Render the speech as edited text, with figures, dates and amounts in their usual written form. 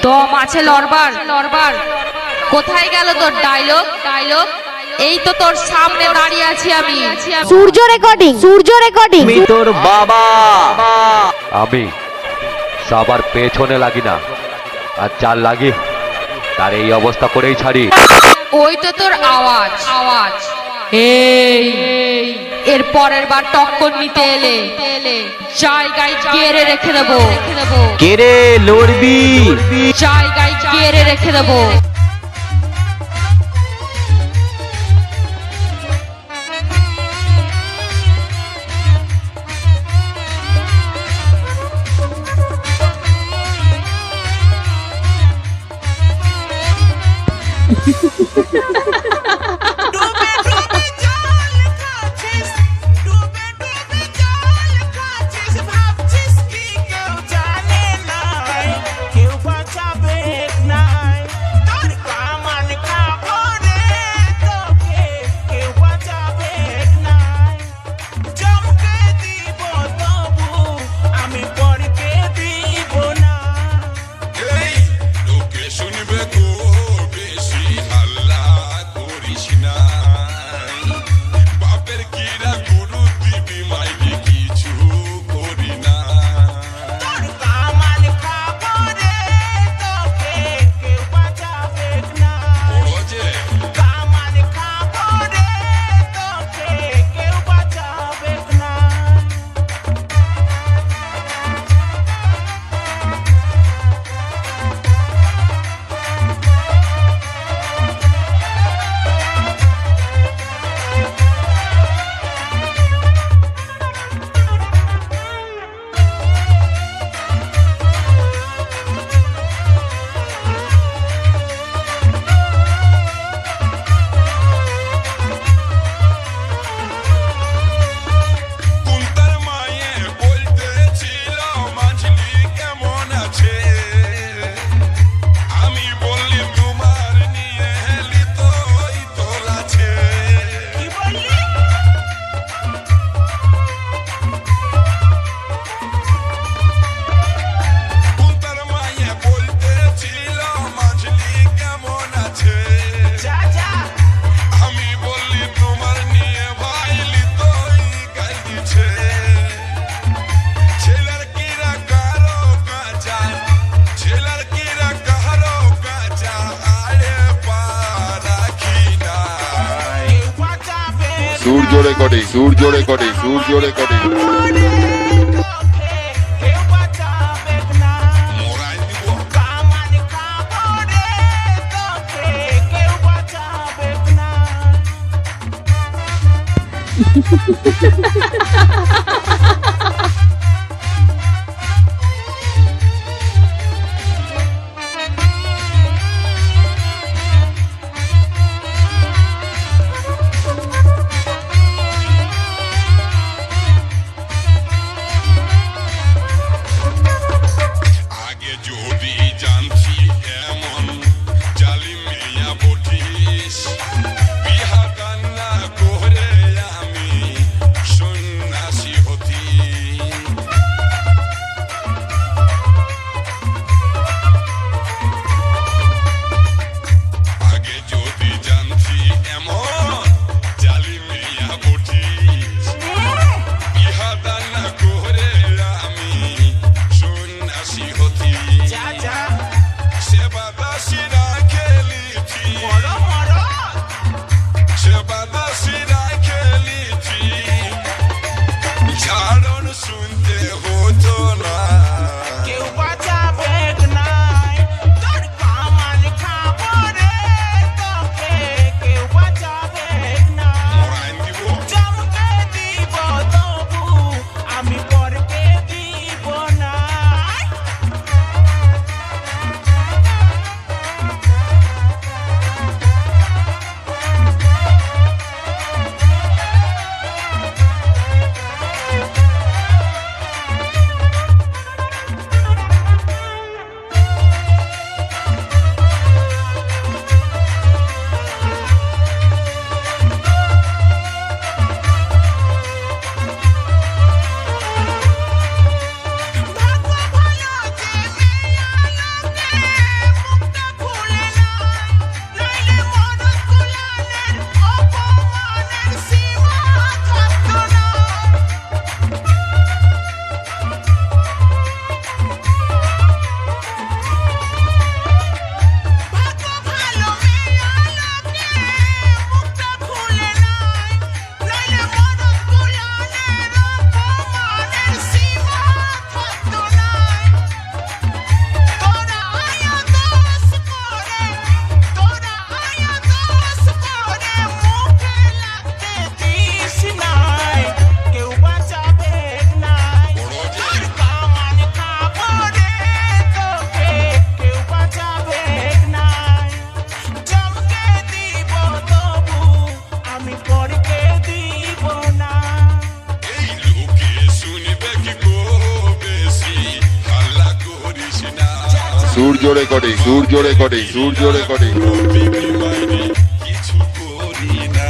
দম আছে লড়বার। কোথায় গেল তোর ডায়লগ? এই তো তোর সামনে দাঁড়িয়ে আছি আমি। সূর্য রেকর্ডিং। আমি তোর বাবা। আমি সবার পেছনে লাগি না, আর যার লাগি তার এই অবস্থা করেই ছাড়ি। ওই তো তোর আওয়াজ। এই এর পরের বার টক্কর নিতে এলে জায়গায় গেড়ে রেখে দেবো। কে রে লড়বি? জায়গায় গেড়ে রেখে দেবো। সূর্য রেকর্ডিং। এই লোকে শুনবে কি গো বেশি হাল্লা করিস না সূর্য রেকর্ডিং, সূর্য রেকর্ডিং, সূর্য রেকর্ডিং। বিবি বাইরে কিছু করি না